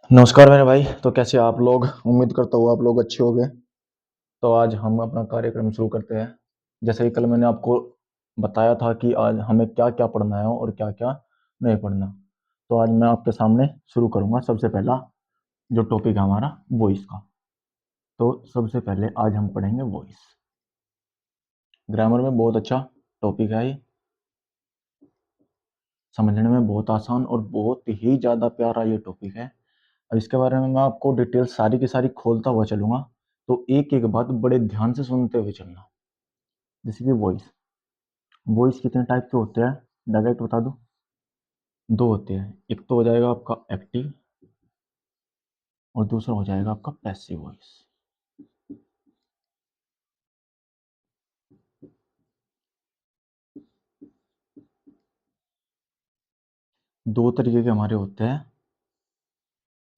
नमस्कार मेरे भाई। तो कैसे आप लोग? उम्मीद करता हूँ आप लोग अच्छे होंगे। तो आज हम अपना कार्यक्रम शुरू करते हैं। जैसे कि कल मैंने आपको बताया था कि आज हमें क्या क्या पढ़ना है और क्या क्या नहीं पढ़ना। तो आज मैं आपके सामने शुरू करूँगा। सबसे पहला जो टॉपिक है हमारा वॉइस का। तो सबसे पहले आज हम पढ़ेंगे वॉइस। ग्रामर में बहुत अच्छा टॉपिक है ये, समझने में बहुत आसान और बहुत ही ज़्यादा प्यारा ये टॉपिक है। अब इसके बारे में मैं आपको डिटेल सारी की सारी खोलता हुआ चलूंगा। तो एक एक बात बड़े ध्यान से सुनते हुए चलना। जैसे कि वॉइस, वॉइस कितने टाइप के होते हैं डायरेक्ट बता दूं? दो होते हैं। एक तो हो जाएगा आपका एक्टिव और दूसरा हो जाएगा आपका पैसिव वॉइस। दो तरीके के हमारे होते हैं,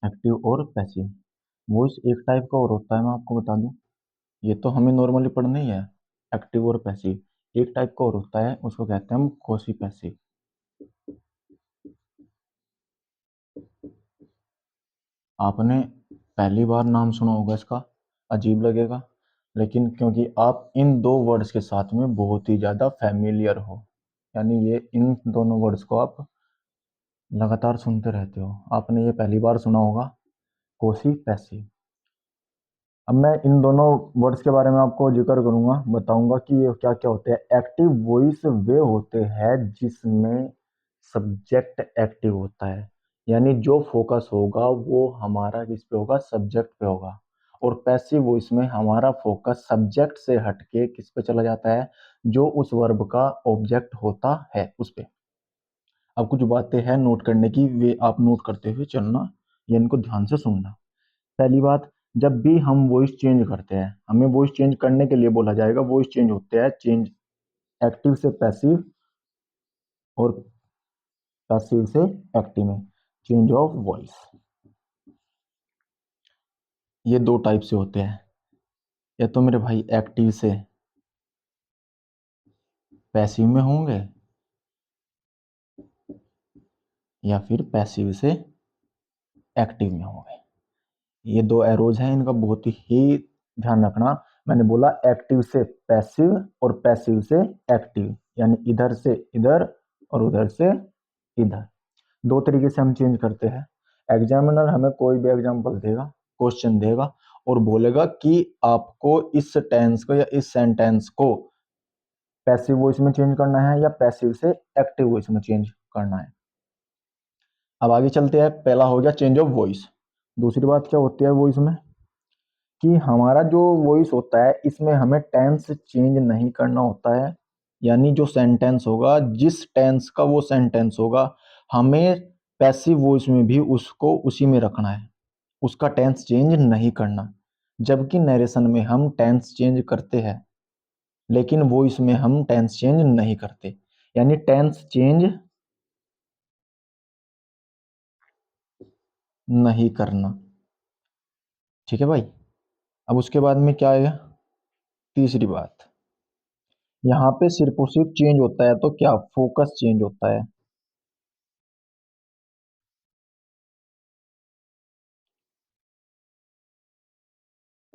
एक्टिव और पैसिव। वॉइस एक टाइप का और होता है, मैं आपको बता दूं, ये तो हमें नॉर्मली पढ़ना ही है। एक्टिव और पैसिव एक टाइप का और होता है, उसको कहते हैं हम क्वॉसी पैसिव। आपने पहली बार नाम सुना होगा इसका, अजीब लगेगा, लेकिन क्योंकि आप इन दो वर्ड्स के साथ में बहुत ही ज़्यादा फैमिलियर हो, यानी ये इन दोनों वर्ड्स को आप लगातार सुनते रहते हो, आपने ये पहली बार सुना होगा, कोसी पैसी। अब मैं इन दोनों वर्ड्स के बारे में आपको जिक्र करूंगा, बताऊंगा कि ये क्या क्या होते हैं। एक्टिव वॉइस वे होते हैं जिसमें सब्जेक्ट एक्टिव होता है, यानी जो फोकस होगा वो हमारा किस पे होगा? सब्जेक्ट पे होगा। और पैसिव वॉइस में हमारा फोकस सब्जेक्ट से हटके किस पे चला जाता है? जो उस वर्ब का ऑब्जेक्ट होता है उस पे। अब कुछ बातें हैं नोट करने की, वे आप नोट करते हुए चलना या इनको ध्यान से सुनना। पहली बात, जब भी हम वॉइस चेंज करते हैं, हमें वॉइस चेंज करने के लिए बोला जाएगा। वॉइस चेंज होते हैं चेंज एक्टिव से पैसिव और पैसिव से एक्टिव में, चेंज ऑफ वॉइस। ये दो टाइप से होते हैं, या तो मेरे भाई एक्टिव से पैसिव में होंगे या फिर पैसिव से एक्टिव में होंगे। ये दो एरोज हैं, इनका बहुत ही ध्यान रखना। मैंने बोला एक्टिव से पैसिव और पैसिव से एक्टिव, यानी इधर से इधर और उधर से इधर। दो तरीके से हम चेंज करते हैं। एग्जामिनर हमें कोई भी एग्जाम्पल देगा, क्वेश्चन देगा और बोलेगा कि आपको इस टेंस को या इस सेंटेंस को पैसिव वॉइस में चेंज करना है या पैसिव से एक्टिव वॉइस में चेंज करना है। अब आगे चलते हैं। पहला हो गया चेंज ऑफ वॉइस। दूसरी बात क्या होती है वॉइस में, कि हमारा जो वॉइस होता है इसमें हमें टेंस चेंज नहीं करना होता है। यानी जो सेंटेंस होगा, जिस टेंस का वो सेंटेंस होगा, हमें पैसिव वॉइस में भी उसको उसी में रखना है, उसका टेंस चेंज नहीं करना। जबकि नरेशन में हम टेंस चेंज करते हैं, लेकिन वॉइस में हम टेंस चेंज नहीं करते, यानी टेंस चेंज नहीं करना। ठीक है भाई। अब उसके बाद में क्या आएगा? तीसरी बात, यहाँ पे सिर्फ और सिर्फ चेंज होता है तो क्या? फोकस चेंज होता है।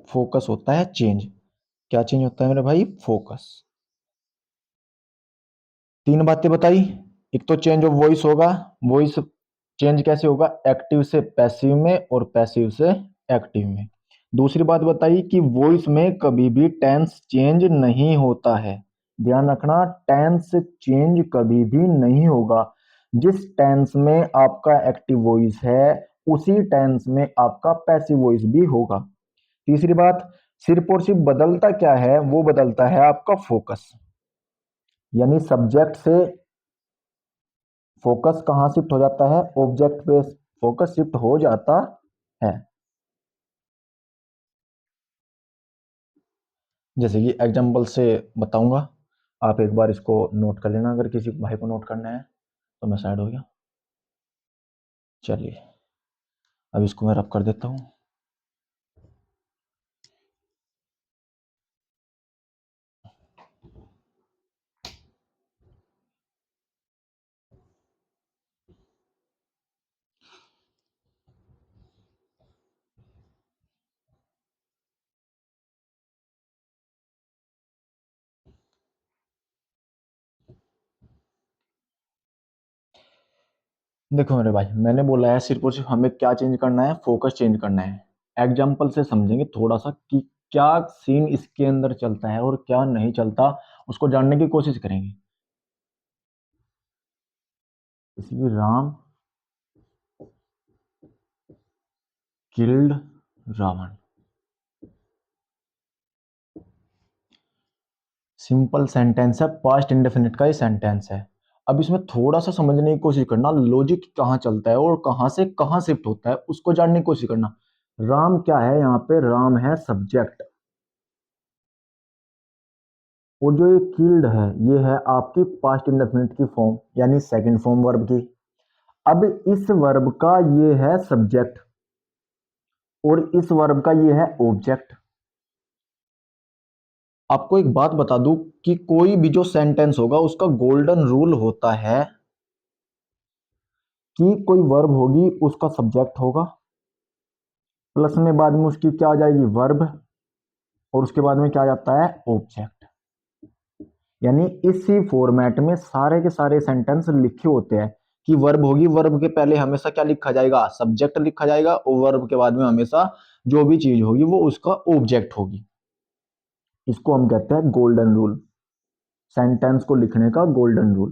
फोकस होता है चेंज। क्या चेंज होता है मेरे भाई? फोकस। तीन बातें बताई। एक तो चेंज ऑफ वॉइस होगा, वॉइस चेंज कैसे होगा? एक्टिव से पैसिव में और पैसिव से एक्टिव में। दूसरी बात बताई कि वॉइस में कभी भी टेंस चेंज नहीं होता है। ध्यान रखना, टेंस चेंज कभी भी नहीं होगा। जिस टेंस में आपका एक्टिव वॉइस है उसी टेंस में आपका पैसिव वॉइस भी होगा। तीसरी बात, सिर्फ और सिर्फ बदलता क्या है? वो बदलता है आपका फोकस, यानी सब्जेक्ट से फोकस कहाँ शिफ्ट हो जाता है? ऑब्जेक्ट पे फोकस शिफ्ट हो जाता है। जैसे कि एग्जांपल से बताऊंगा, आप एक बार इसको नोट कर लेना, अगर किसी भाई को नोट करना है तो। मैं साइड हो गया, चलिए अब इसको मैं रब कर देता हूँ। देखो मेरे भाई, मैंने बोला है सिर्फ और सिर्फ हमें क्या चेंज करना है, फोकस चेंज करना है। एग्जाम्पल से समझेंगे थोड़ा सा कि क्या सीन इसके अंदर चलता है और क्या नहीं चलता, उसको जानने की कोशिश करेंगे। इसी Ram killed Ravan, simple sentence है, पास्ट इंडेफिनिट का ही सेंटेंस है। अब इसमें थोड़ा सा समझने की कोशिश करना, लॉजिक कहाँ चलता है और कहाँ से कहाँ शिफ्ट होता है उसको जानने की कोशिश करना। राम क्या है यहाँ पे, राम है सब्जेक्ट, और जो ये किल्ड है ये है आपकी पास्ट इंडेफिनिट की फॉर्म, यानी सेकंड फॉर्म वर्ब की। अब इस वर्ब का ये है सब्जेक्ट और इस वर्ब का ये है ऑब्जेक्ट। आपको एक बात बता दूं कि कोई भी जो सेंटेंस होगा उसका गोल्डन रूल होता है कि कोई वर्ब होगी उसका सब्जेक्ट होगा, प्लस में बाद में उसकी क्या आ जाएगी, वर्ब, और उसके बाद में क्या आ जाता है, ऑब्जेक्ट। यानी इसी फॉर्मेट में सारे के सारे सेंटेंस लिखे होते हैं कि वर्ब होगी, वर्ब के पहले हमेशा क्या लिखा जाएगा, सब्जेक्ट लिखा जाएगा, और वर्ब के बाद में हमेशा जो भी चीज होगी वो उसका ऑब्जेक्ट होगी। इसको हम कहते हैं गोल्डन रूल, सेंटेंस को लिखने का गोल्डन रूल।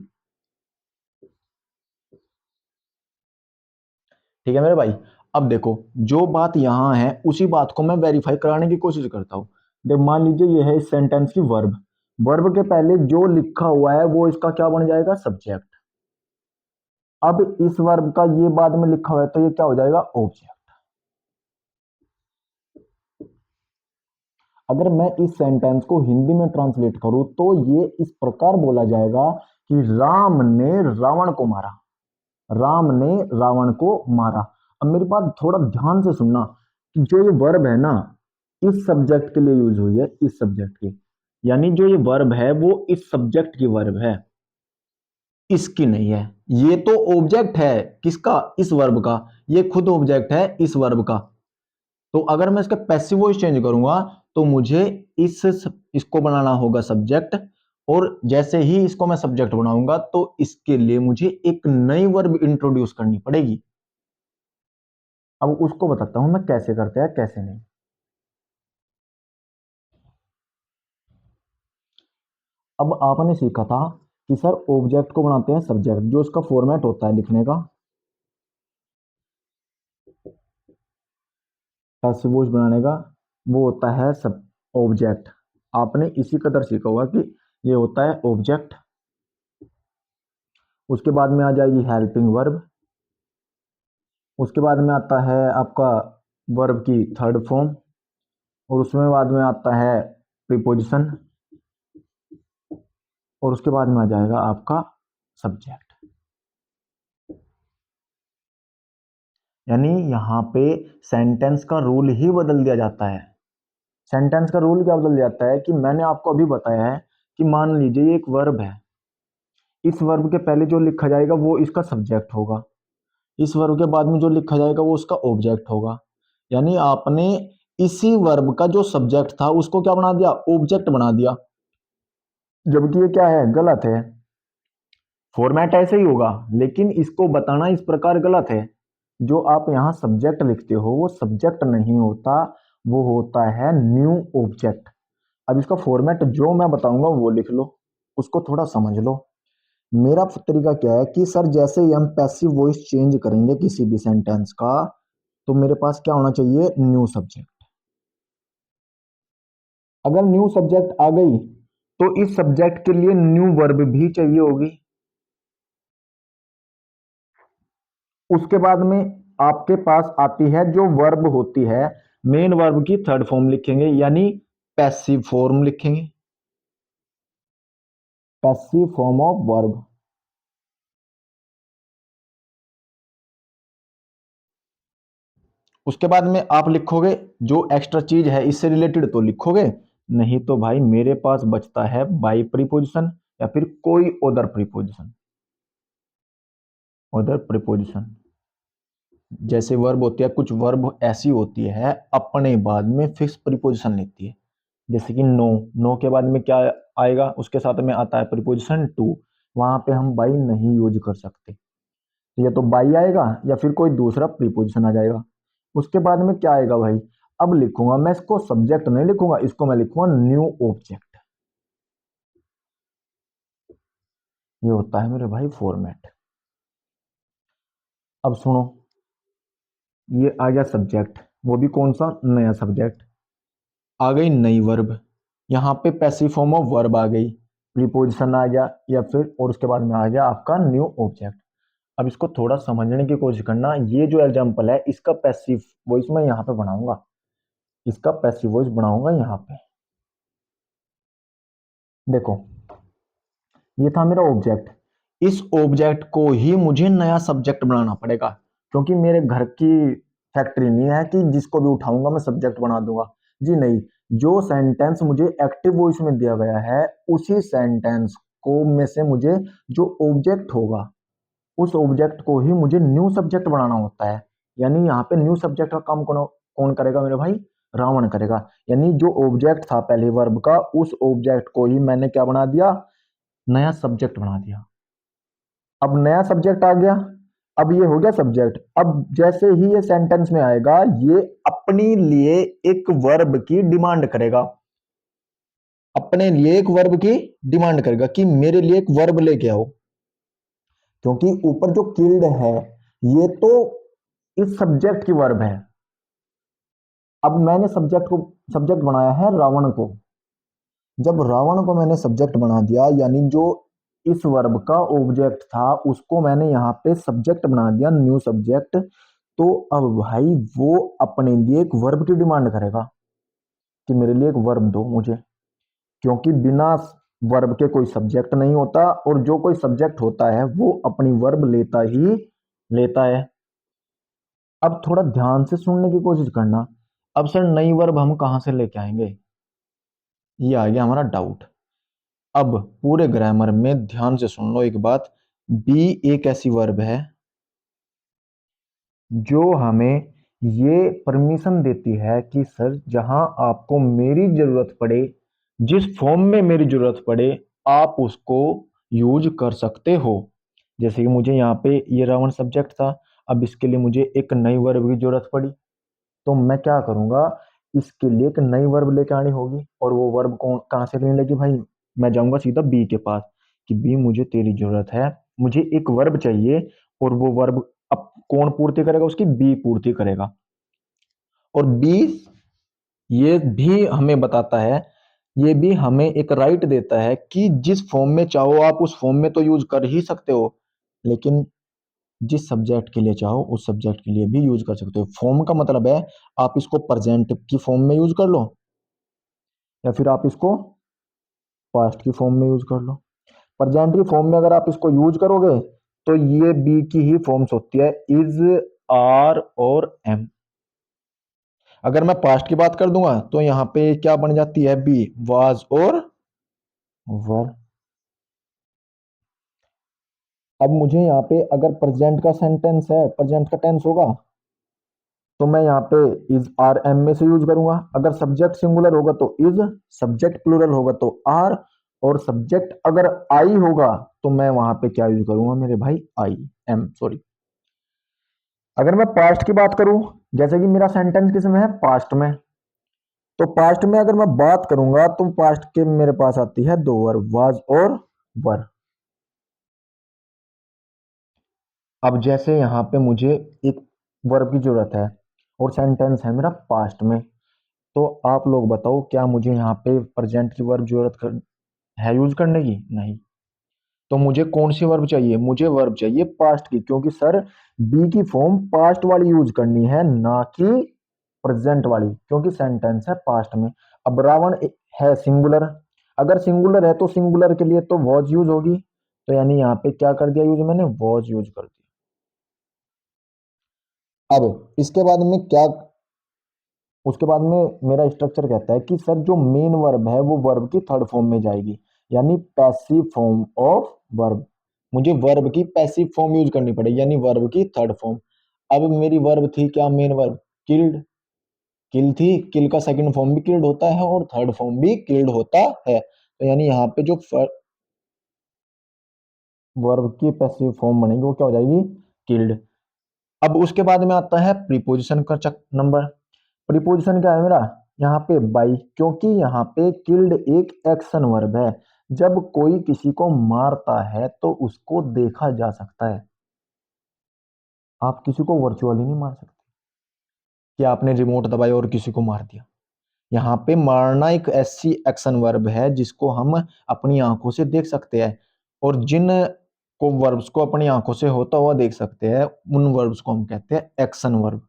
ठीक है मेरे भाई। अब देखो, जो बात यहां है उसी बात को मैं वेरीफाई कराने की कोशिश करता हूं। देख मान लीजिए ये है इस सेंटेंस की वर्ब, वर्ब के पहले जो लिखा हुआ है वो इसका क्या बन जाएगा, सब्जेक्ट। अब इस वर्ब का ये बाद में लिखा हुआ है तो ये क्या हो जाएगा, ऑब्जेक्ट। अगर मैं इस सेंटेंस को हिंदी में ट्रांसलेट करूं तो ये इस प्रकार बोला जाएगा कि राम ने रावण को मारा, राम ने रावण को मारा। अब मेरी बात थोड़ा ध्यान से सुनना कि जो ये वर्ब है ना, इस सब्जेक्ट के लिए यूज हुई है, इस सब्जेक्ट की, यानी जो ये वर्ब है वो इस सब्जेक्ट की वर्ब है, इसकी नहीं है। ये तो ऑब्जेक्ट है किसका, इस वर्ब का, ये खुद ऑब्जेक्ट है इस वर्ब का। तो अगर मैं इसका पैसिव वॉइस चेंज करूंगा तो मुझे इस इसको बनाना होगा सब्जेक्ट, और जैसे ही इसको मैं सब्जेक्ट बनाऊंगा तो इसके लिए मुझे एक नई वर्ब इंट्रोड्यूस करनी पड़ेगी। अब उसको बताता हूं मैं कैसे करते हैं कैसे नहीं। अब आपने सीखा था कि सर ऑब्जेक्ट को बनाते हैं सब्जेक्ट, जो इसका फॉर्मेट होता है लिखने का, पैसिव वॉइस बनाने का, वो होता है सब ऑब्जेक्ट। आपने इसी कदर सीखा होगा कि ये होता है ऑब्जेक्ट। उसके बाद में आ जाएगी हेल्पिंग वर्ब, उसके बाद में आता है आपका वर्ब की थर्ड फॉर्म, और उसमें बाद में आता है प्रीपोजिशन, और उसके बाद में आ जाएगा आपका सब्जेक्ट। यानी यहाँ पे सेंटेंस का रूल ही बदल दिया जाता है। सेंटेंस का रूल क्या बदल जाता है कि मैंने आपको अभी बताया है कि मान लीजिए ये एक वर्ब है, इस वर्ब के पहले जो लिखा जाएगा वो इसका सब्जेक्ट होगा, इस वर्ब के बाद में जो लिखा जाएगा वो उसका ऑब्जेक्ट होगा। यानी आपने इसी वर्ब का जो सब्जेक्ट था उसको क्या बना दिया, ऑब्जेक्ट बना दिया, जबकि ये क्या है, गलत है। फॉर्मेट ऐसे ही होगा लेकिन इसको बताना इस प्रकार गलत है। जो आप यहाँ सब्जेक्ट लिखते हो वो सब्जेक्ट नहीं होता, वो होता है न्यू ऑब्जेक्ट। अब इसका फॉर्मेट जो मैं बताऊंगा वो लिख लो, उसको थोड़ा समझ लो। मेरा तरीका क्या है कि सर जैसे ही हम पैसिव वॉइस चेंज करेंगे किसी भी सेंटेंस का, तो मेरे पास क्या होना चाहिए, न्यू सब्जेक्ट। अगर न्यू सब्जेक्ट आ गई तो इस सब्जेक्ट के लिए न्यू वर्ब भी चाहिए होगी। उसके बाद में आपके पास आती है जो वर्ब होती है, मेन वर्ब की थर्ड फॉर्म लिखेंगे, यानी पैसिव फॉर्म लिखेंगे, पैसिव फॉर्म ऑफ वर्ब। उसके बाद में आप लिखोगे जो एक्स्ट्रा चीज है इससे रिलेटेड तो लिखोगे, नहीं तो भाई मेरे पास बचता है बाई प्रीपोजिशन या फिर कोई अदर प्रीपोजिशन, अदर प्रीपोजिशन। जैसे वर्ब होती है, कुछ वर्ब ऐसी होती है अपने बाद में फिक्स प्रीपोजिशन लेती है, जैसे कि नो, नो के बाद में क्या आएगा, उसके साथ में आता है प्रीपोजिशन टू, वहां पे हम बाई नहीं यूज कर सकते। तो ये तो बाई आएगा या फिर कोई दूसरा प्रीपोजिशन आ जाएगा। उसके बाद में क्या आएगा भाई, अब लिखूंगा मैं इसको, सब्जेक्ट नहीं लिखूंगा, इसको मैं लिखूंगा न्यू ऑब्जेक्ट। ये होता है मेरे भाई फॉर्मेट। अब सुनो, ये आ गया सब्जेक्ट, वो भी कौन सा, नया सब्जेक्ट। आ गई नई वर्ब, यहाँ पे पैसिव फॉर्म ऑफ वर्ब आ गई, प्रीपोजिशन आ गया या फिर, और उसके बाद में आ गया आपका न्यू ऑब्जेक्ट। अब इसको थोड़ा समझने की कोशिश करना, ये जो एग्जांपल है इसका पैसिव वॉइस मैं यहाँ पे बनाऊंगा, इसका पैसिव वॉइस बनाऊंगा यहाँ पे। देखो, ये था मेरा ऑब्जेक्ट, इस ऑब्जेक्ट को ही मुझे नया सब्जेक्ट बनाना पड़ेगा, क्योंकि मेरे घर की फैक्ट्री नहीं है कि जिसको भी उठाऊंगा मैं सब्जेक्ट बना दूंगा। जी नहीं, जो सेंटेंस मुझे एक्टिव वॉइस में दिया गया है, उसी सेंटेंस को में से मुझे जो ऑब्जेक्ट होगा, उस ऑब्जेक्ट को ही मुझे न्यू सब्जेक्ट बनाना होता है। यानी यहाँ पे न्यू सब्जेक्ट का काम कौन कौन करेगा मेरे भाई, रावण करेगा। यानी जो ऑब्जेक्ट था पहले वर्ब का, उस ऑब्जेक्ट को ही मैंने क्या बना दिया, नया सब्जेक्ट बना दिया। अब नया सब्जेक्ट आ गया, अब ये हो गया सब्जेक्ट। अब जैसे ही ये सेंटेंस में आएगा, ये अपने लिए एक वर्ब की डिमांड करेगा, अपने लिए एक वर्ब की डिमांड करेगा कि मेरे लिए एक वर्ब लेके आओ। क्योंकि ऊपर जो किल्ड है, ये तो इस सब्जेक्ट की वर्ब है। अब मैंने सब्जेक्ट बनाया है रावण को। जब रावण को मैंने सब्जेक्ट बना दिया, यानी जो इस वर्ब का ऑब्जेक्ट था उसको मैंने यहाँ पे सब्जेक्ट बना दिया, न्यू सब्जेक्ट। तो अब भाई वो अपने लिए एक वर्ब की डिमांड करेगा कि मेरे लिए एक वर्ब दो मुझे, क्योंकि बिना वर्ब के कोई सब्जेक्ट नहीं होता, और जो कोई सब्जेक्ट होता है वो अपनी वर्ब लेता ही लेता है। अब थोड़ा ध्यान से सुनने की कोशिश करना। अब सर नई वर्ब हम कहां से लेके आएंगे, ये आ गया हमारा डाउट। अब पूरे ग्रामर में ध्यान से सुन लो एक बात, बी एक ऐसी वर्ब है जो हमें ये परमिशन देती है कि सर जहां आपको मेरी जरूरत पड़े, जिस फॉर्म में मेरी जरूरत पड़े, आप उसको यूज कर सकते हो। जैसे कि मुझे यहाँ पे ये रावण सब्जेक्ट था, अब इसके लिए मुझे एक नई वर्ब की जरूरत पड़ी, तो मैं क्या करूंगा, इसके लिए एक नई वर्ब लेके आनी होगी। और वो वर्ब कौन कहाँ से लेने लगी भाई, मैं जाऊंगा सीधा बी के पास कि बी मुझे तेरी जरूरत है, मुझे एक वर्ब चाहिए, और वो वर्ब अब कौन पूर्ति करेगा, उसकी बी पूर्ति करेगा। और बी ये भी हमें बताता है, ये भी हमें एक राइट देता है कि जिस फॉर्म में चाहो आप उस फॉर्म में तो यूज कर ही सकते हो, लेकिन जिस सब्जेक्ट के लिए चाहो उस सब्जेक्ट के लिए भी यूज कर सकते हो। फॉर्म का मतलब है आप इसको प्रेजेंट की फॉर्म में यूज कर लो, या फिर आप इसको पास्ट की फॉर्म में यूज कर लो। प्रेजेंट की फॉर्म में अगर आप इसको यूज करोगे तो ये बी की ही फॉर्म्स होती है, इज, आर और एम। अगर मैं पास्ट की बात कर दूंगा तो यहाँ पे क्या बन जाती है, बी, वाज और वर। अब मुझे यहाँ पे अगर प्रेजेंट का सेंटेंस है, प्रेजेंट का टेंस होगा, तो मैं यहाँ पे इज आर एम में से यूज करूंगा। अगर सब्जेक्ट सिंगुलर होगा तो इज, सब्जेक्ट प्लूरल होगा तो आर, और सब्जेक्ट अगर आई होगा तो मैं वहां पे क्या यूज करूंगा मेरे भाई, आई एम, सॉरी। अगर मैं पास्ट की बात करूं, जैसे कि मेरा सेंटेंस किस में है, पास्ट में, तो पास्ट में अगर मैं बात करूंगा तो पास्ट के मेरे पास आती है दो वर्ब, वाज और वर। अब जैसे यहाँ पे मुझे एक वर्ब की जरूरत है और सेंटेंस है मेरा पास्ट में, तो आप लोग बताओ क्या मुझे यहाँ पे प्रेजेंट की वर्ब है यूज करने की, नहीं। तो मुझे कौन सी वर्ब चाहिए, मुझे वर्ब चाहिए पास्ट की, क्योंकि सर बी की फॉर्म पास्ट वाली यूज करनी है, ना कि प्रेजेंट वाली, क्योंकि सेंटेंस है पास्ट में। अब रावण है सिंगुलर, अगर सिंगुलर है तो सिंगुलर के लिए तो वॉज यूज होगी, तो यानी यहाँ पे क्या कर दिया यूज, मैंने वॉज यूज कर दिया। अब इसके बाद में क्या, उसके बाद में मेरा स्ट्रक्चर कहता है कि सर जो मेन वर्ब है वो वर्ब की थर्ड फॉर्म में जाएगी, यानी पैसिव फॉर्म ऑफ वर्ब। मुझे वर्ब की पैसिव फॉर्म यूज करनी पड़ेगी, यानी वर्ब की थर्ड फॉर्म। अब मेरी वर्ब थी क्या, मेन वर्ब किल्ड, किल थी, किल का सेकंड फॉर्म भी किल्ड होता है और थर्ड फॉर्म भी किल्ड होता है, तो यानी यहाँ पे जो वर्ब की पैसिव फॉर्म बनेगी वो क्या हो जाएगी, किल्ड। अब उसके बाद में आता है प्रीपोजिशन का नंबर। प्रीपोजिशन क्या है मेरा, यहाँ पे बाई, क्योंकि यहाँ पे किल्ड एक एक्शन वर्ब है। जब कोई किसी को मारता है तो उसको देखा जा सकता है। आप किसी को वर्चुअली नहीं मार सकते कि आपने रिमोट दबाया और किसी को मार दिया। यहाँ पे मारना एक ऐसी एक्शन वर्ब है जिसको हम अपनी आंखों से देख सकते हैं, और जिन को वर्ब्स को अपनी आंखों से होता हुआ देख सकते हैं उन वर्ब्स को हम कहते हैं एक्शन वर्ब।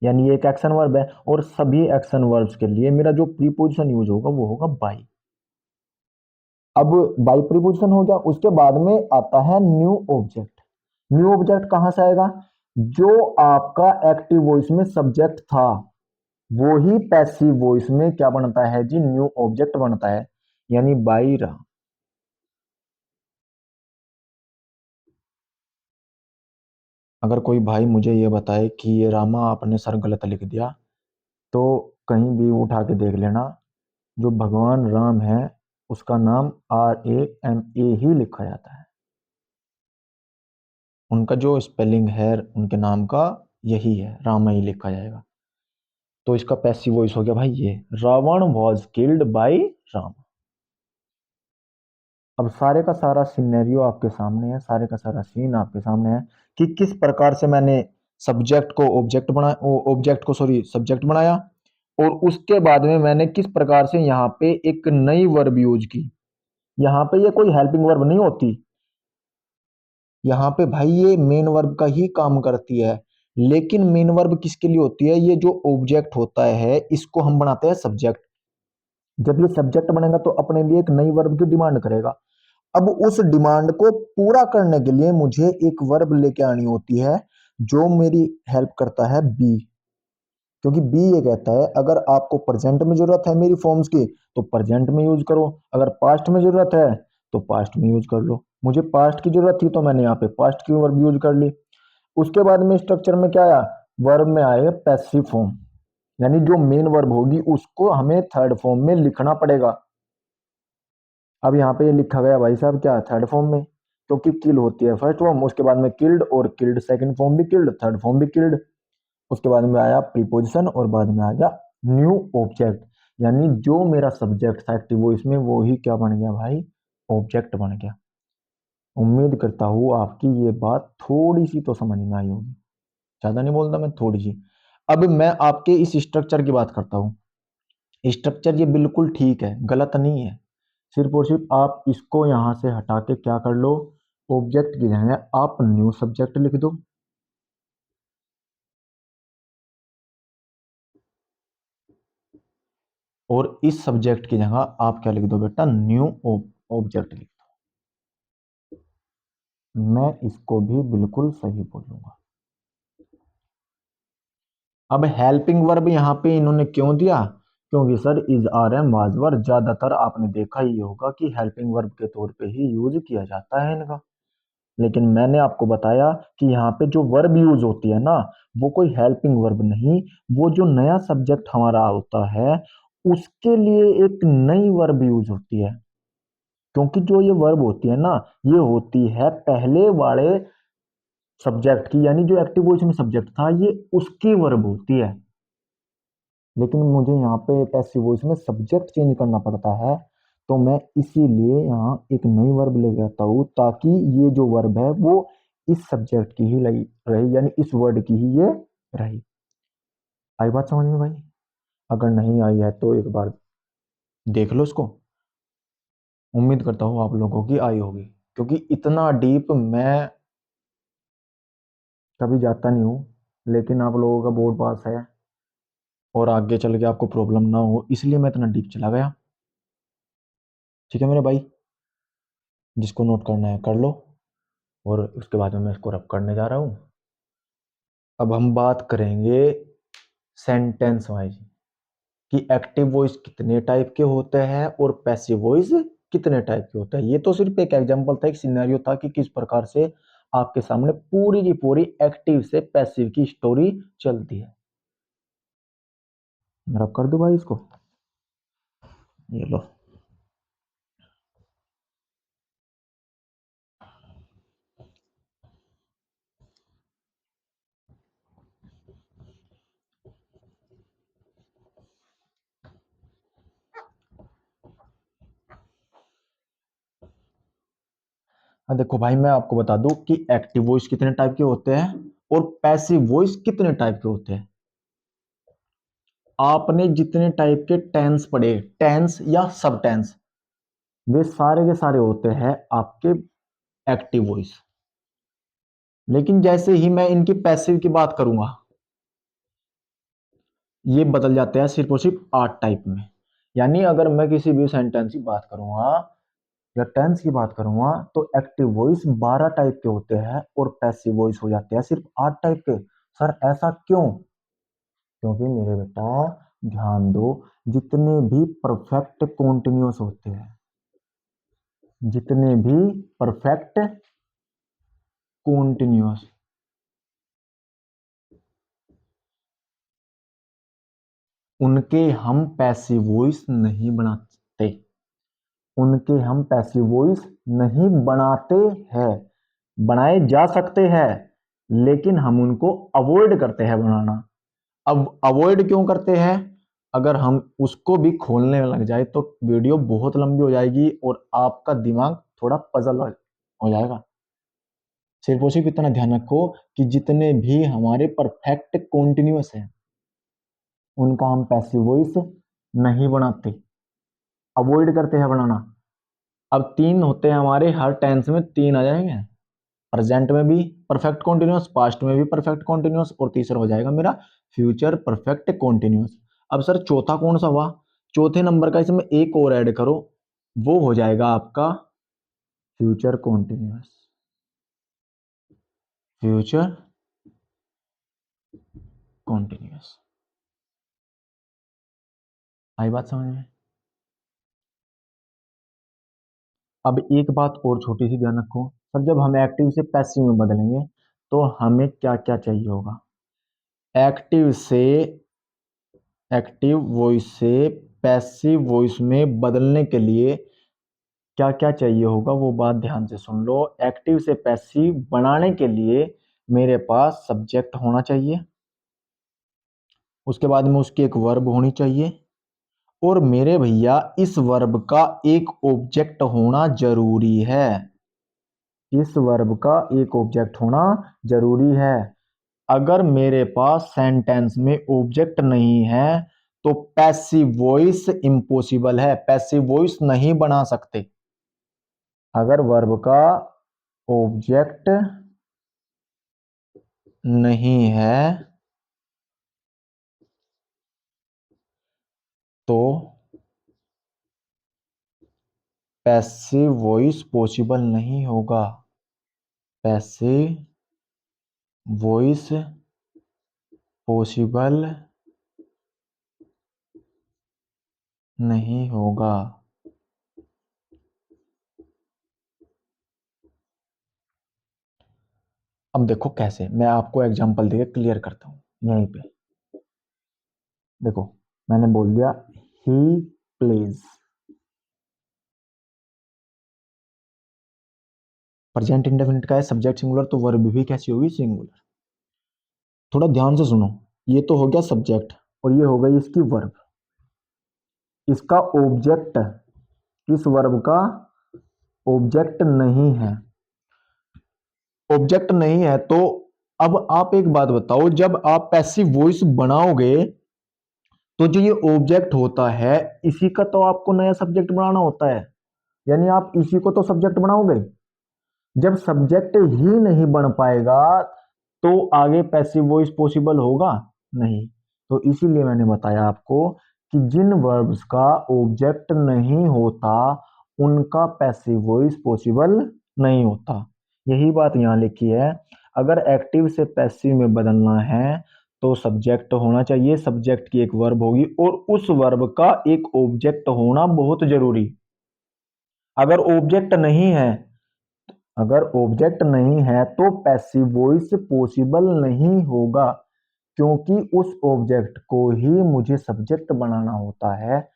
यानी ये एक एक्शन वर्ब है, और सभी एक्शन वर्ब्स के लिए मेरा जो प्रीपोजिशन यूज होगा वो होगा बाई। अब बाई प्रीपोजिशन हो गया, उसके बाद में आता है न्यू ऑब्जेक्ट। न्यू ऑब्जेक्ट कहां से आएगा, जो आपका एक्टिव वॉइस में सब्जेक्ट था वो ही पैसिव वॉइस में क्या बनता है जी, न्यू ऑब्जेक्ट बनता है, यानी बाई रहा। अगर कोई भाई मुझे ये बताए कि ये रामा आपने सर गलत लिख दिया, तो कहीं भी उठा के देख लेना, जो भगवान राम है उसका नाम RAMA ही लिखा जाता है। उनका जो स्पेलिंग है उनके नाम का यही है, रामा ही लिखा जाएगा। तो इसका पैसिव वॉइस हो गया भाई ये, Ravan was killed by Ram. अब सारे का सारा सिनेरियो आपके सामने है, सारे का सारा सीन आपके सामने है कि किस प्रकार से मैंने सब्जेक्ट को ऑब्जेक्ट बना, ऑब्जेक्ट को सॉरी सब्जेक्ट बनाया, और उसके बाद में मैंने किस प्रकार से यहाँ पे एक नई वर्ब यूज की। यहाँ पे ये कोई हेल्पिंग वर्ब नहीं होती, यहाँ पे भाई ये मेन वर्ब का ही काम करती है। लेकिन मेन वर्ब किसके लिए होती है, ये जो ऑब्जेक्ट होता है इसको हम बनाते हैं सब्जेक्ट। जब ये सब्जेक्ट बनेगा तो अपने लिए एक नई वर्ब की डिमांड करेगा। अब उस डिमांड को पूरा करने के लिए मुझे एक वर्ब लेके आनी होती है जो मेरी हेल्प करता है बी। क्योंकि बी ये कहता है अगर आपको प्रेजेंट में जरूरत है मेरी फॉर्म्स की तो प्रेजेंट में यूज करो, अगर पास्ट में जरूरत है तो पास्ट में यूज कर लो। मुझे पास्ट की जरूरत थी तो मैंने यहाँ पे पास्ट की वर्ब यूज कर ली। उसके बाद में स्ट्रक्चर में क्या आया, वर्ब में आएगा पैसिव फॉर्म, यानी जो मेन वर्ब होगी उसको हमें थर्ड फॉर्म में लिखना पड़ेगा। अब यहाँ पे ये लिखा गया भाई साहब क्या, थर्ड फॉर्म में, क्योंकि किल होती है फर्स्ट फॉर्म, उसके बाद में किल्ड, और किल्ड सेकंड फॉर्म भी किल्ड, थर्ड फॉर्म भी किल्ड। उसके बाद में आया प्रीपोजिशन, और बाद में आ गया न्यू ऑब्जेक्ट, यानी जो मेरा सब्जेक्ट था एक्टिव वॉइस में वो ही क्या बन गया भाई, ऑब्जेक्ट बन गया। उम्मीद करता हूँ आपकी ये बात थोड़ी सी तो समझ में आई होगी, ज्यादा नहीं बोलता मैं, थोड़ी सी। अब मैं आपके इस स्ट्रक्चर की बात करता हूँ। स्ट्रक्चर ये बिल्कुल ठीक है, गलत नहीं है। सिर्फ और सिर्फ आप इसको यहां से हटा के क्या कर लो, ऑब्जेक्ट की जगह आप न्यू सब्जेक्ट लिख दो। और इस सब्जेक्ट की जगह आप क्या लिख दो बेटा, न्यू ऑब्जेक्ट लिख दो। मैं इसको भी बिल्कुल सही बोलूंगा। अब हेल्पिंग वर्ब यहाँ पे इन्होंने क्यों दिया, क्योंकि sir is are am was were ज्यादातर आपने देखा ही होगा कि हेल्पिंग वर्ब के तौर पे ही यूज किया जाता है इनका। लेकिन मैंने आपको बताया कि यहाँ पे जो वर्ब यूज होती है ना, वो कोई हेल्पिंग वर्ब नहीं, वो जो नया सब्जेक्ट हमारा होता है उसके लिए एक नई वर्ब यूज होती है। क्योंकि जो ये वर्ब होती है ना, ये होती है पहले वाले सब्जेक्ट की, यानी जो एक्टिव वॉइस में सब्जेक्ट था ये उसकी वर्ब होती है। लेकिन मुझे यहाँ पे पैसिव वॉइस में सब्जेक्ट चेंज करना पड़ता है, तो मैं इसीलिए यहाँ एक नई वर्ब लेके आता हूँ ताकि ये जो वर्ब है वो इस सब्जेक्ट की ही लगी रही, यानी इस वर्ड की ही ये रही। आई बात समझ में भाई? अगर नहीं आई है तो एक बार देख लो इसको। उम्मीद करता हूँ आप लोगों की आई होगी, क्योंकि इतना डीप मैं कभी जाता नहीं हूँ, लेकिन आप लोगों का बोर्ड पास है और आगे चल के आपको प्रॉब्लम ना हो इसलिए मैं इतना डीप चला गया। ठीक है मेरे भाई, जिसको नोट करना है कर लो, और उसके बाद में मैं इसको रब करने जा रहा हूँ। अब हम बात करेंगे सेंटेंस वाइज कि एक्टिव वॉइस कितने टाइप के होते हैं और पैसिव वॉइस कितने टाइप के होते हैं। ये तो सिर्फ एक एग्जांपल था, एक सिनेरियो था कि किस प्रकार से आपके सामने पूरी की पूरी एक्टिव से पैसिव की स्टोरी चलती है। मैं रब कर दूं भाई इसको, ये लो। अब देखो भाई, मैं आपको बता दूं कि एक्टिव वॉइस कितने टाइप के होते हैं और पैसिव वॉइस कितने टाइप के होते हैं। आपने जितने टाइप के टेंस पढ़े, टेंस या सब टेंस, वे सारे के सारे होते हैं आपके एक्टिव वॉइस। लेकिन जैसे ही मैं इनकी पैसिव की बात करूंगा, ये बदल जाते हैं सिर्फ और सिर्फ 8 टाइप में। यानी अगर मैं किसी भी सेंटेंस की बात करूंगा या टेंस की बात करूंगा, तो एक्टिव वॉइस 12 टाइप के होते हैं और पैसिव वॉइस हो जाते हैं सिर्फ 8 टाइप के। सर ऐसा क्यों? क्योंकि मेरे बेटा, ध्यान दो, जितने भी परफेक्ट कॉन्टिन्यूअस होते हैं, जितने भी परफेक्ट कॉन्टिन्यूअस, उनके हम पैसिव वॉइस नहीं बनाते, उनके हम पैसिव वॉइस नहीं बनाते हैं। बनाए जा सकते हैं, लेकिन हम उनको अवॉइड करते हैं बनाना। अब अवॉइड क्यों करते हैं? अगर हम उसको भी खोलने लग जाए तो वीडियो बहुत लंबी हो जाएगी और आपका दिमाग थोड़ा पजल हो जाएगा। सिर्फ और सिर्फ इतना ध्यान रखो कि जितने भी हमारे परफेक्ट कॉन्टिन्यूअस हैं, उनका हम पैसिव वॉइस नहीं बनाते, अवॉइड करते हैं बनाना। अब 3 होते हैं हमारे, हर टेंस में 3 आ जाएंगे। प्रेजेंट में भी परफेक्ट कॉन्टिन्यूअस, पास्ट में भी परफेक्ट कॉन्टिन्यूअस, और तीसरा हो जाएगा मेरा फ्यूचर परफेक्ट कॉन्टिन्यूअस। अब सर चौथा कौन सा हुआ? चौथे नंबर का इसमें एक और ऐड करो, वो हो जाएगा आपका फ्यूचर कॉन्टिन्यूअस। Future continuous. आई बात समझ में? अब एक बात और छोटी सी ध्यान रखो सर, जब हम एक्टिव से पैसिव में बदलेंगे तो हमें क्या क्या चाहिए होगा? एक्टिव से, एक्टिव वॉइस से पैसिव वॉइस में बदलने के लिए क्या क्या चाहिए होगा, वो बात ध्यान से सुन लो। एक्टिव से पैसिव बनाने के लिए मेरे पास सब्जेक्ट होना चाहिए, उसके बाद में उसकी एक वर्ब होनी चाहिए, और मेरे भैया इस वर्ब का एक ऑब्जेक्ट होना जरूरी है। इस वर्ब का एक ऑब्जेक्ट होना जरूरी है। अगर मेरे पास सेंटेंस में ऑब्जेक्ट नहीं है तो पैसिव वॉइस इम्पॉसिबल है, पैसिव वॉइस नहीं बना सकते। अगर वर्ब का ऑब्जेक्ट नहीं है तो पैसिव वॉइस पॉसिबल नहीं होगा, पैसिव वॉइस पॉसिबल नहीं होगा। अब देखो कैसे, मैं आपको एग्जांपल देके क्लियर करता हूं यहीं पे। देखो, मैंने बोल दिया ही प्लेज, प्रेजेंट इंडेफिनिट का है, सब्जेक्ट सिंगुलर, तो वर्ब भी कैसी होगी? सिंगुलर। थोड़ा ध्यान से सुनो, ये तो हो गया सब्जेक्ट और ये हो गई इसकी वर्ब। इसका ऑब्जेक्ट, इस वर्ब का ऑब्जेक्ट नहीं है, ऑब्जेक्ट नहीं है तो अब आप एक बात बताओ, जब आप पैसिव वॉइस बनाओगे तो जो ये ऑब्जेक्ट होता है, इसी का तो आपको नया सब्जेक्ट बनाना होता है। यानी आप इसी को तो सब्जेक्ट बनाओगे। जब सब्जेक्ट ही नहीं बन पाएगा तो आगे पैसिव वॉइस पॉसिबल होगा नहीं। तो इसीलिए मैंने बताया आपको कि जिन वर्ब्स का ऑब्जेक्ट नहीं होता उनका पैसिव वॉइस पॉसिबल नहीं होता। यही बात यहां लिखी है। अगर एक्टिव से पैसिव में बदलना है तो सब्जेक्ट होना चाहिए, सब्जेक्ट की एक वर्ब होगी और उस वर्ब का एक ऑब्जेक्ट होना बहुत जरूरी। अगर ऑब्जेक्ट नहीं है, अगर ऑब्जेक्ट नहीं है तो पैसिव वॉइस पॉसिबल नहीं होगा, क्योंकि उस ऑब्जेक्ट को ही मुझे सब्जेक्ट बनाना होता है।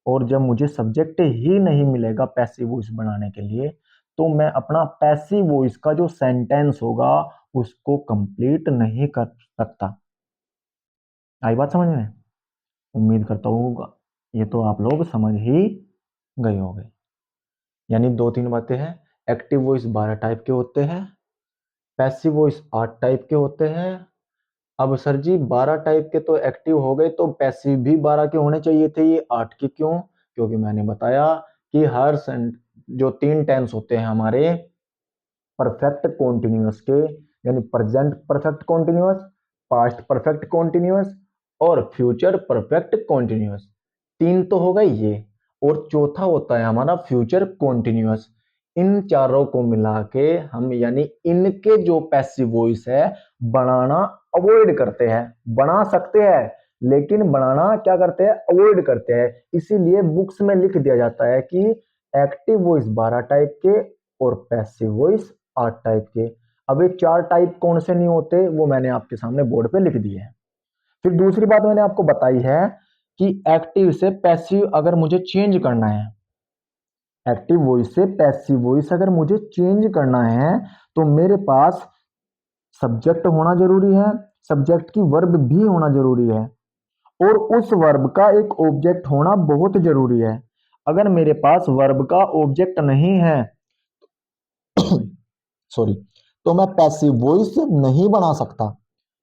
और जब मुझे सब्जेक्ट ही नहीं मिलेगा पैसिव वॉइस बनाने के लिए, तो मैं अपना पैसिव वॉइस का जो सेंटेंस होगा उसको कंप्लीट नहीं कर सकता। आई बात समझ में? उम्मीद करता हूँ ये तो आप लोग समझ ही गए होंगे। यानी 2-3 बातें हैं। एक्टिव वॉइस 12 टाइप के होते हैं, पैसिव वॉइस 8 टाइप के होते हैं। अब सर जी 12 टाइप के तो एक्टिव हो गए, तो पैसिव भी 12 के होने चाहिए थे, ये 8 के क्यों? क्योंकि मैंने बताया कि हर जो 3 टेंस होते हैं हमारे परफेक्ट कॉन्टिन्यूअस के, यानी present perfect continuous, past perfect continuous और फ्यूचर परफेक्ट कॉन्टिन्यूअस, 3 तो हो गए ये, और चौथा होता है हमारा फ्यूचर कॉन्टिन्यूअस। इन चारों को मिला के हम यानी इनके जो पैसिव वॉइस है बनाना अवॉइड करते हैं। बना सकते हैं लेकिन बनाना क्या करते हैं, अवॉइड करते हैं। इसीलिए बुक्स में लिख दिया जाता है कि एक्टिव वॉइस 12 टाइप के और पैसिव वॉइस 8 टाइप के। अब ये 4 टाइप कौन से नहीं होते वो मैंने आपके सामने बोर्ड पे लिख दिए हैं। फिर दूसरी बात मैंने आपको बताई है कि एक्टिव से पैसिव अगर मुझे चेंज करना है, एक्टिव वॉइस से पैसिव वॉइस अगर मुझे चेंज करना है तो मेरे पास सब्जेक्ट होना जरूरी है, सब्जेक्ट की वर्ब भी होना जरूरी है, और उस वर्ब का एक ऑब्जेक्ट होना बहुत जरूरी है। अगर मेरे पास वर्ब का ऑब्जेक्ट नहीं है सॉरी, तो मैं पैसिव वॉइस नहीं बना सकता।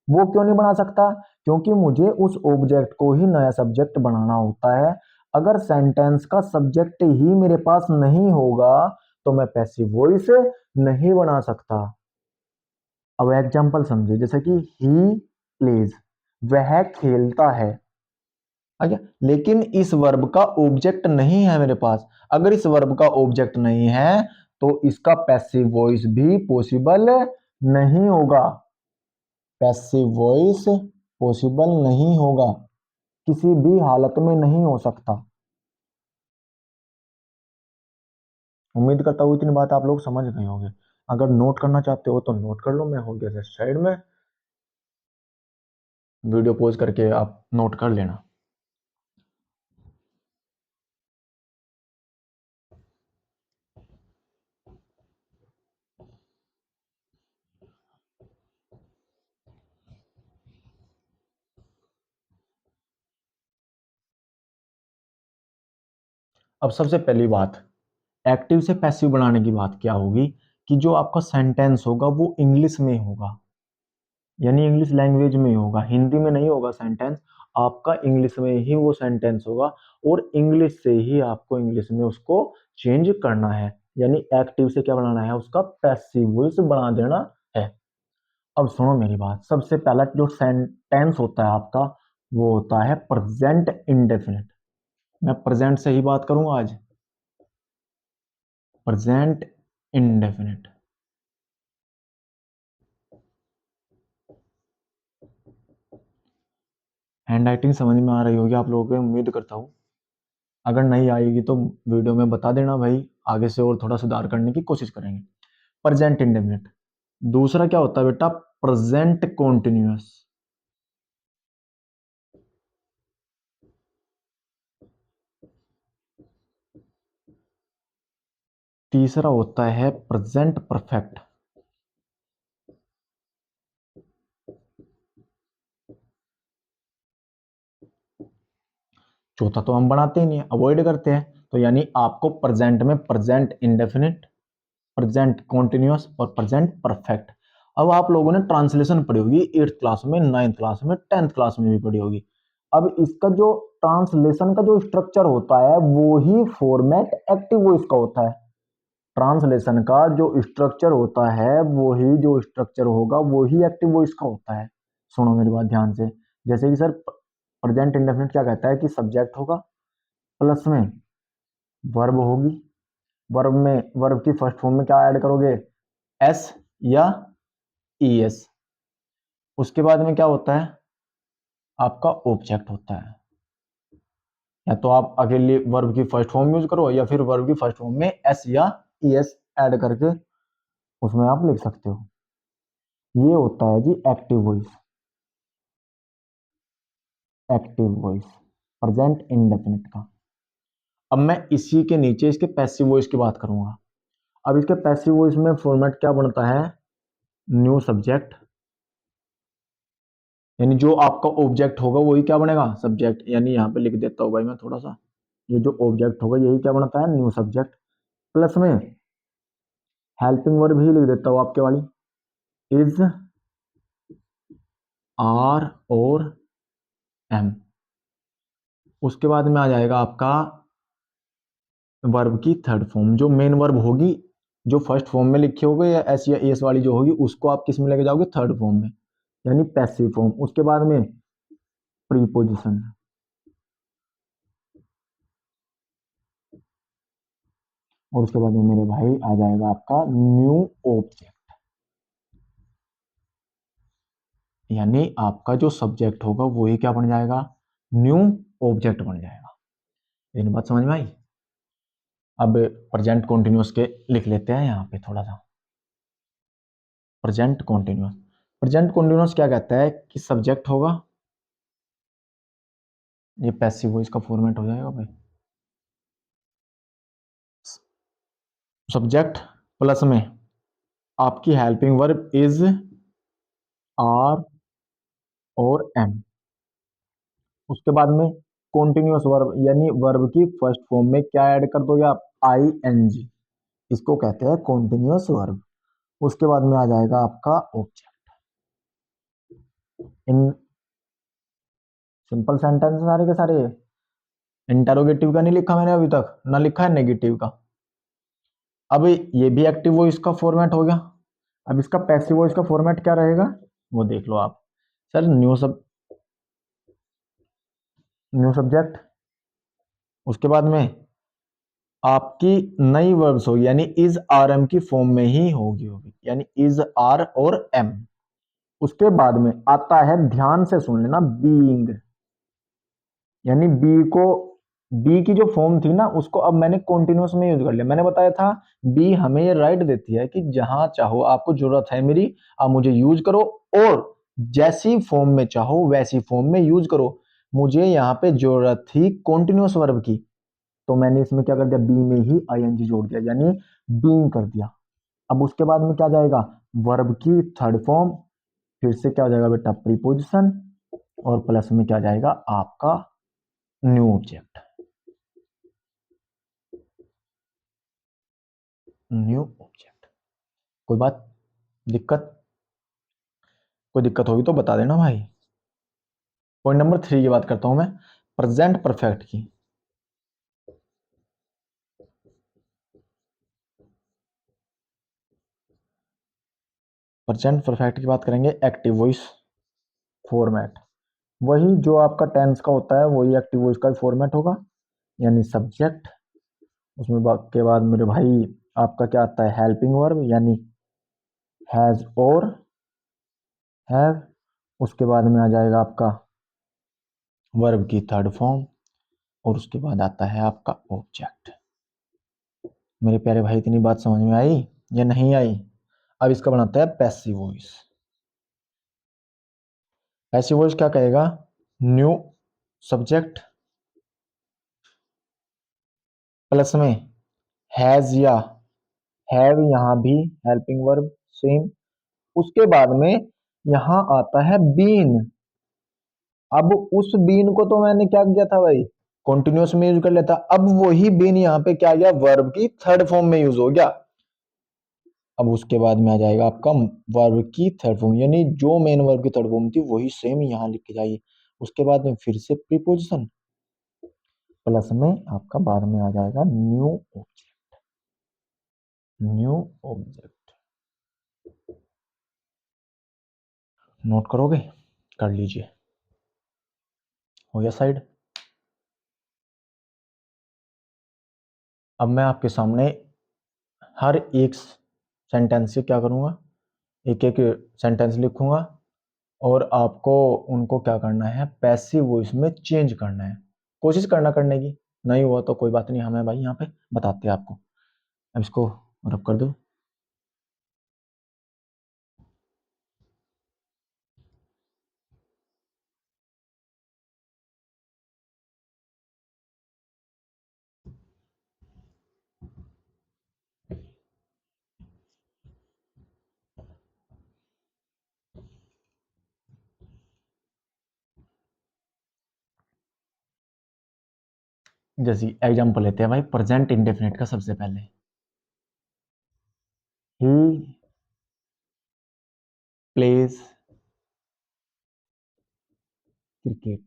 वो क्यों नहीं बना सकता? क्योंकि मुझे उस ऑब्जेक्ट को ही नया सब्जेक्ट बनाना होता है। अगर सेंटेंस का सब्जेक्ट ही मेरे पास नहीं होगा तो मैं पैसिव वॉइस नहीं बना सकता। अब एग्जांपल समझिए, जैसे कि ही प्लेज, वह खेलता है। आगे, लेकिन इस वर्ब का ऑब्जेक्ट नहीं है मेरे पास। अगर इस वर्ब का ऑब्जेक्ट नहीं है तो इसका पैसिव वॉइस भी पॉसिबल नहीं होगा। पैसिव वॉइस पॉसिबल नहीं होगा, किसी भी हालत में नहीं हो सकता। उम्मीद करता हूँ इतनी बात आप लोग समझ गए होंगे। अगर नोट करना चाहते हो तो नोट कर लो, मैं हो गया साइड में, वीडियो पॉज करके आप नोट कर लेना। अब सबसे पहली बात, एक्टिव से पैसिव बनाने की बात क्या होगी कि जो आपका सेंटेंस होगा वो इंग्लिश में होगा, यानी इंग्लिश लैंग्वेज में होगा, हिंदी में नहीं होगा सेंटेंस। आपका इंग्लिश में ही वो सेंटेंस होगा और इंग्लिश से ही आपको इंग्लिश में उसको चेंज करना है, यानी एक्टिव से क्या बनाना है, उसका पैसिव वॉइस बना देना है। अब सुनो मेरी बात, सबसे पहला जो सेंटेंस होता है आपका वो होता है प्रेजेंट इंडेफिनिट। मैं प्रेजेंट से ही बात करूंगा आज, प्रेजेंट इंडेफिनिट। हैंड राइटिंग समझ में आ रही होगी आप लोगों को, उम्मीद करता हूँ। अगर नहीं आएगी तो वीडियो में बता देना भाई, आगे से और थोड़ा सुधार करने की कोशिश करेंगे। Present indefinite. दूसरा क्या होता है बेटा, प्रेजेंट कॉन्टिन्यूअस। तीसरा होता है प्रेजेंट परफेक्ट। चौथा तो हम बनाते ही नहीं, अवॉइड करते हैं। तो यानी आपको प्रेजेंट में प्रेजेंट इंडेफिनिट, प्रेजेंट कॉन्टिन्यूअस और प्रेजेंट परफेक्ट। अब आप लोगों ने ट्रांसलेशन पढ़ी होगी 8th क्लास में, 9th क्लास में, 10th क्लास में भी पढ़ी होगी। अब इसका जो ट्रांसलेशन का जो स्ट्रक्चर होता है वो ही फॉर्मेट एक्टिव वॉइस का होता है। ट्रांसलेशन का जो स्ट्रक्चर होता है वो ही जो स्ट्रक्चर होगा वो ही एक्टिव वॉइस का होता है। सुनो मेरी बात ध्यान से, जैसे कि सर प्रेजेंट इंडेफिनिट क्या कहता है कि सब्जेक्ट होगा, प्लस में वर्ब होगी, वर्ब में वर्ब की फर्स्ट फॉर्म में क्या ऐड करोगे, एस या ई एस। उसके बाद में क्या होता है, आपका ऑब्जेक्ट होता है। या तो आप अकेले वर्ब की फर्स्ट फॉर्म यूज करो या फिर वर्ब की फर्स्ट फॉर्म में एस या ई एस ऐड करके उसमें आप लिख सकते हो। ये होता है जी active voice, active voice present indefinite का। अब मैं इसी के नीचे इसके पैसिव वॉइस की बात करूंगा। अब इसके पैसिव वॉइस में फॉर्मेट क्या बनता है, न्यू सब्जेक्ट, यानी जो आपका ऑब्जेक्ट होगा वही क्या बनेगा, सब्जेक्ट। यानी यहाँ पे लिख देता हूँ भाई मैं थोड़ा सा, ये जो ऑब्जेक्ट होगा यही क्या बनता है, न्यू सब्जेक्ट, प्लस में हेल्पिंग वर्ब ही लिख देता हूं आपके वाली, इज, आर और एम। उसके बाद में आ जाएगा आपका वर्ब की थर्ड फॉर्म, जो मेन वर्ब होगी, जो फर्स्ट फॉर्म में लिखी होगी या एस या एस वाली जो होगी, उसको आप किस में लेके जाओगे, थर्ड फॉर्म में, यानी पैसिव फॉर्म। उसके बाद में प्रीपोजिशन, और उसके बाद में मेरे भाई आ जाएगा आपका न्यू ऑब्जेक्ट, यानी आपका जो सब्जेक्ट होगा वही क्या बन जाएगा, न्यू ऑब्जेक्ट बन जाएगा। इन बात समझ में आई। अब प्रेजेंट कॉन्टिन्यूस के लिख लेते हैं यहाँ पे थोड़ा सा। प्रेजेंट कॉन्टिन्यूस, प्रेजेंट कॉन्टिन्यूस क्या कहता है कि सब्जेक्ट होगा, ये पैसिव वॉइस का फॉर्मेट हो जाएगा भाई, सब्जेक्ट प्लस में आपकी हेल्पिंग वर्ब इज, आर और एम। उसके बाद में कॉन्टिन्यूस वर्ब, यानी वर्ब की फर्स्ट फॉर्म में क्या ऐड कर दोगे आप, आई एन जी, इसको कहते हैं कॉन्टिन्यूस वर्ब। उसके बाद में आ जाएगा आपका ऑब्जेक्ट। इन सिंपल सेंटेंस सारे के सारे, इंटरोगेटिव का नहीं लिखा मैंने अभी तक, ना लिखा है नेगेटिव का। अब ये भी एक्टिव वॉइस का फॉर्मेट हो गया। अब इसका पैसिव वॉइस का फॉर्मेट क्या रहेगा, वो देख लो आप। सर न्यू सब्जेक्ट, उसके बाद में आपकी नई वर्ब्स होगी, यानी इज आर एम की फॉर्म में ही होगी, यानी इज आर और एम। उसके बाद में आता है, ध्यान से सुन लेना, बीइंग, यानी बी को, बी की जो फॉर्म थी ना उसको अब मैंने कॉन्टिन्यूस में यूज कर लिया। मैंने बताया था बी हमें ये राइट देती है कि जहां चाहो आपको जरूरत है मेरी, आप मुझे यूज करो, और जैसी फॉर्म में चाहो वैसी फॉर्म में यूज करो। मुझे यहाँ पे जरूरत थी कॉन्टिन्यूस वर्ब की, तो मैंने इसमें क्या कर दिया, बी में ही आईएनजी जोड़ दिया, यानी बीइंग कर दिया। अब उसके बाद में क्या जाएगा, वर्ब की थर्ड फॉर्म, फिर से क्या हो जाएगा बेटा, प्रीपोजिशन, और प्लस में क्या जाएगा आपका न्यू ऑब्जेक्ट, न्यू ऑब्जेक्ट। कोई बात, दिक्कत, कोई दिक्कत होगी तो बता देना भाई। पॉइंट नंबर 3 की बात करता हूं मैं, प्रेजेंट परफेक्ट की। प्रेजेंट परफेक्ट की बात करेंगे, एक्टिव वॉइस फॉर्मेट, वही जो आपका टेंस का होता है वही एक्टिव वॉइस का फॉर्मेट होगा, यानी सब्जेक्ट, उसमें के बाद मेरे भाई आपका क्या आता है, हेल्पिंग वर्ब, यानी हैज और हैव। उसके बाद में आ जाएगा आपका वर्ब की थर्ड फॉर्म, और उसके बाद आता है आपका ऑब्जेक्ट। मेरे प्यारे भाई इतनी बात समझ में आई या नहीं आई। अब इसका बनाता है पैसिव वॉइस। पैसिव वॉइस क्या कहेगा, न्यू सब्जेक्ट प्लस में हैज या हैव, यहां भी हेल्पिंग वर्ब सेम। उसके बाद में यहां आता है बीन। अब उस बीन को तो मैंने क्या किया था भाई, कॉन्टिन्यूस में यूज कर लेता, अब वही बीन यहाँ पे क्या गया, वर्ब की थर्ड फॉर्म में यूज हो गया। अब उसके बाद में आ जाएगा आपका वर्ब की थर्ड फॉर्म, यानी जो मेन वर्ब की थर्ड फॉर्म थी वही सेम यहाँ लिख के जाइए। उसके बाद में फिर से प्रीपोजिशन, प्लस में आपका बाद में आ जाएगा new object, new object. Note करोगे, कर लीजिए, हो गया साइड। अब मैं आपके सामने हर एक सेंटेंस से क्या करूंगा, एक एक सेंटेंस लिखूंगा, और आपको उनको क्या करना है, पैसिव वॉइस में चेंज करना है, कोशिश करना करने की। नहीं हुआ तो कोई बात नहीं, हमें भाई यहाँ पे बताते हैं आपको। अब इसको रब कर दो। जैसे एग्जांपल लेते हैं भाई, प्रेजेंट इंडेफिनिट का सबसे पहले। He plays cricket.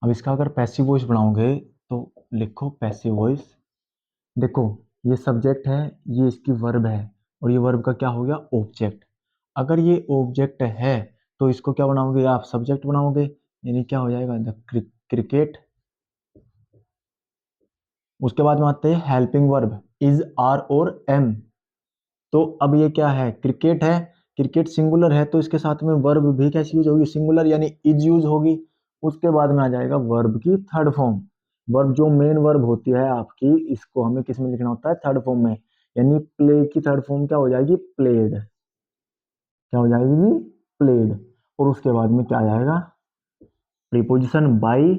अब इसका अगर पैसिव वॉइस बनाओगे तो लिखो पैसिव वॉइस। देखो, ये सब्जेक्ट है, ये इसकी वर्ब है, और ये वर्ब का क्या हो गया, ऑब्जेक्ट। अगर ये ऑब्जेक्ट है तो इसको क्या बनाओगे आप, सब्जेक्ट बनाओगे, यानी क्या हो जाएगा, द क्रिकेट। उसके बाद में आते हैं हेल्पिंग वर्ब, इज, आर और एम। तो अब ये क्या है, क्रिकेट है, क्रिकेट सिंगुलर है, तो इसके साथ में वर्ब भी कैसी यूज होगी, सिंगुलर, यानी इज यूज होगी। उसके बाद में आ जाएगा वर्ब की थर्ड फॉर्म। वर्ब जो मेन वर्ब होती है आपकी, इसको हमें किस में लिखना होता है, थर्ड फॉर्म में। यानी प्ले की थर्ड फॉर्म क्या हो जाएगी, प्लेड। क्या हो जाएगी जी, प्लेड। और उसके बाद में क्या आ जाएगा, प्रीपोजिशन बाई,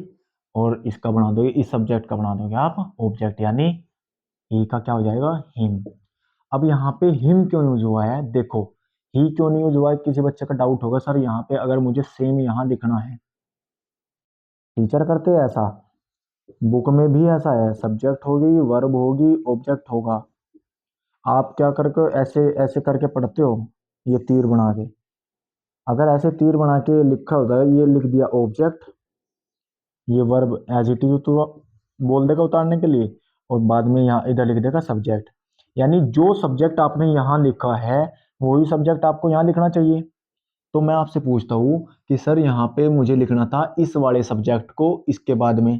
और इसका बना दोगे, इस सब्जेक्ट का बना दोगे आप ऑब्जेक्ट, यानी ही का क्या हो जाएगा, हिम। अब यहाँ पे हिम क्यों यूज हुआ है, देखो, ही क्यों नहीं यूज हुआ है, किसी बच्चे का डाउट होगा, सर यहाँ पे अगर मुझे सेम यहाँ लिखना है, टीचर करते हैं ऐसा, बुक में भी ऐसा है, सब्जेक्ट होगी, वर्ब होगी, ऑब्जेक्ट होगा। आप क्या करके ऐसे ऐसे करके पढ़ते हो, ये तीर बना के, अगर ऐसे तीर बना के लिखा होता है, ये लिख दिया ऑब्जेक्ट, ये वर्ब एज इट इज तो बोल देगा उतारने के लिए, और बाद में यहाँ इधर लिख देगा सब्जेक्ट। यानी जो सब्जेक्ट आपने यहाँ लिखा है, वही सब्जेक्ट आपको यहाँ लिखना चाहिए। तो मैं आपसे पूछता हूँ कि सर यहाँ पे मुझे लिखना था इस वाले सब्जेक्ट को इसके बाद में,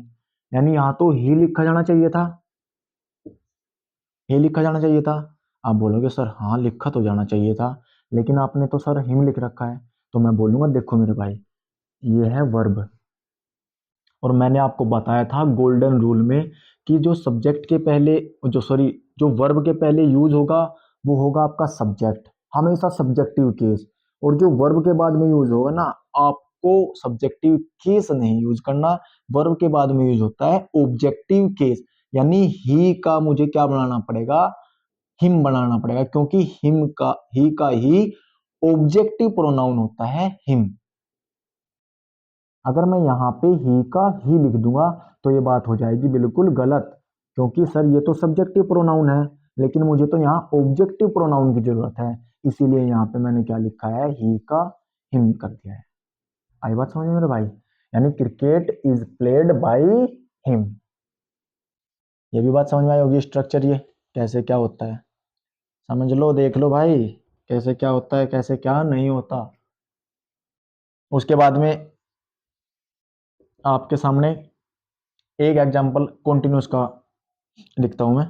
यानी यहाँ तो ही लिखा जाना चाहिए था, ही लिखा जाना चाहिए था। आप बोलोगे सर हाँ लिखा तो जाना चाहिए था, लेकिन आपने तो सर हिम लिख रखा है। तो मैं बोलूंगा देखो मेरे भाई, ये है वर्ब, और मैंने आपको बताया था गोल्डन रूल में कि जो सब्जेक्ट के पहले, जो सॉरी, जो वर्ब के पहले यूज होगा वो होगा आपका सब्जेक्ट, हमेशा सब्जेक्टिव केस। और जो वर्ब के बाद में यूज होगा ना, आपको सब्जेक्टिव केस नहीं यूज करना, वर्ब के बाद में यूज होता है ऑब्जेक्टिव केस। यानी ही का मुझे क्या बनाना पड़ेगा, हिम बनाना पड़ेगा, क्योंकि हिम का ही ऑब्जेक्टिव प्रोनाउन होता है हिम। अगर मैं यहाँ पे ही का ही लिख दूंगा तो ये बात हो जाएगी बिल्कुल गलत, क्योंकि सर ये तो सब्जेक्टिव प्रोनाउन है, लेकिन मुझे तो यहाँ ऑब्जेक्टिव प्रोनाउन की जरूरत है, इसीलिए यहाँ पे मैंने क्या लिखा है, ही का हिम कर दिया है। आई बात समझ में मेरे भाई, यानी cricket is played by him. ये भी बात समझ में आई होगी, स्ट्रक्चर ये कैसे क्या होता है, समझ लो, देख लो भाई, कैसे क्या होता है, कैसे क्या नहीं होता। उसके बाद में आपके सामने एक एग्जांपल कॉन्टिन्यूस का लिखता हूं मैं।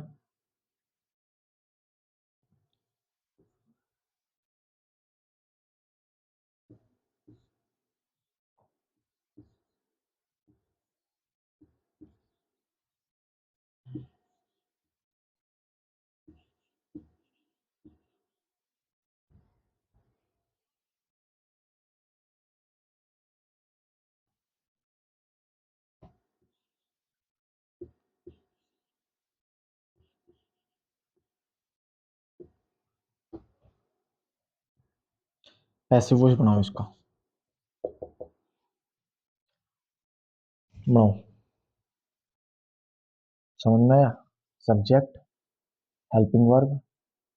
पैसिव वॉइस बनाओ इसका, बनाओ, समझ में आया, subject, helping verb,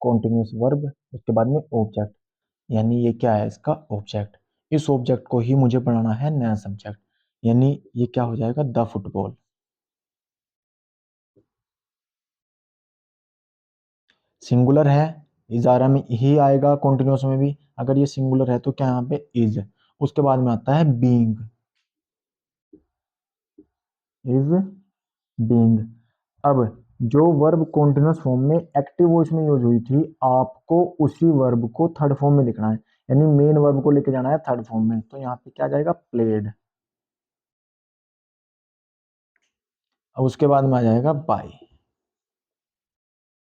continuous verb, उसके बाद में ऑब्जेक्ट, यानी ये क्या है, इसका ऑब्जेक्ट। इस ऑब्जेक्ट को ही मुझे बनाना है नया सब्जेक्ट, यानी ये क्या हो जाएगा, द फुटबॉल। सिंगुलर है, इजारा में ही आएगा, कॉन्टिन्यूस में भी, अगर ये सिंगुलर है तो क्या यहाँ पे इज। उसके बाद में आता है बीइंग, इज बीइंग। अब जो वर्ब कॉन्टिन्यूस फॉर्म में एक्टिव वॉइस में यूज हुई थी, आपको उसी वर्ब को थर्ड फॉर्म में लिखना है, यानी मेन वर्ब को लेके जाना है थर्ड फॉर्म में, तो यहाँ पे क्या आ जाएगा, प्लेड। अब उसके बाद में आ जाएगा बाय।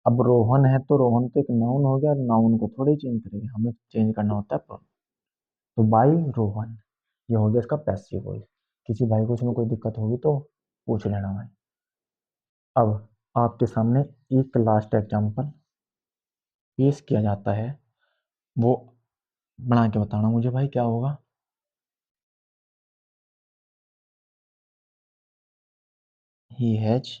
अब रोहन है तो रोहन तो एक नाउन हो गया, नाउन को थोड़ी चेंज करेंगे, हमें चेंज करना होता है pronoun। तो बाय रोहन, ये हो गया इसका पैसिव वॉइस। किसी भाई को इसमें कोई दिक्कत होगी तो पूछ लेना भाई। अब आपके सामने एक लास्ट एग्जांपल पेश किया जाता है, वो बना के बताना मुझे भाई क्या होगा। He has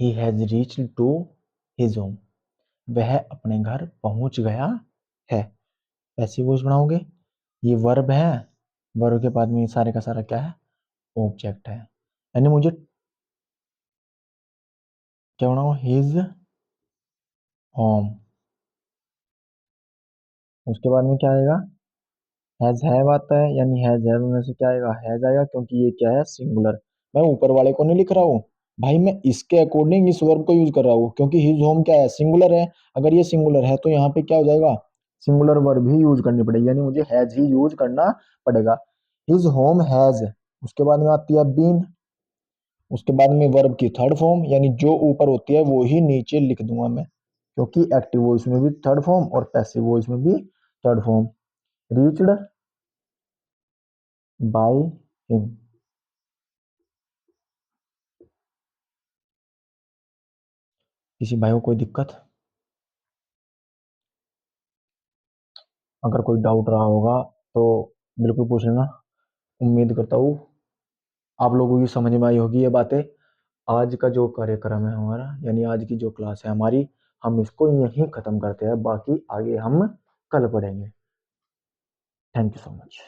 he has reached to his home, वह अपने घर पहुंच गया है। पैसिव वॉइस बनाओगे, ये वर्ब है, वर्ब के बाद में ये सारे का सारा क्या है, ऑब्जेक्ट है। यानी मुझे क्या बनाओ, हिज होम, उसके बाद में क्या आएगा, हैज हैव आता है, यानी हैज हैव में से क्या आएगा, हैज आएगा, क्योंकि ये क्या है, सिंगुलर। मैं ऊपर वाले को नहीं लिख रहा हूँ भाई, मैं इसके अकॉर्डिंग इस वर्ब को यूज कर रहा हूँ, क्योंकि हिज होम क्या है, सिंगुलर है। अगर ये सिंगुलर है तो यहाँ पे क्या हो जाएगा, सिंगुलर वर्ब ही यूज करनी पड़ेगी, यानी मुझे हैज ही यूज करना पड़ेगा। हिज होम हैज, उसके बाद में आती है बीन, उसके बाद में वर्ब की थर्ड फॉर्म, यानी जो ऊपर होती है वो ही नीचे लिख दूंगा मैं, क्योंकि एक्टिव वॉइस में भी थर्ड फॉर्म और पैसिव वॉइस में भी third form. Reached by him, किसी भाई को कोई दिक्कत, अगर कोई डाउट रहा होगा तो बिल्कुल पूछ लेना। उम्मीद करता हूँ आप लोगों की समझ में आई होगी ये बातें। आज का जो कार्यक्रम है हमारा, यानी आज की जो क्लास है हमारी, हम इसको यहीं ख़त्म करते हैं, बाकी आगे हम कल पढ़ेंगे। Thank you so much.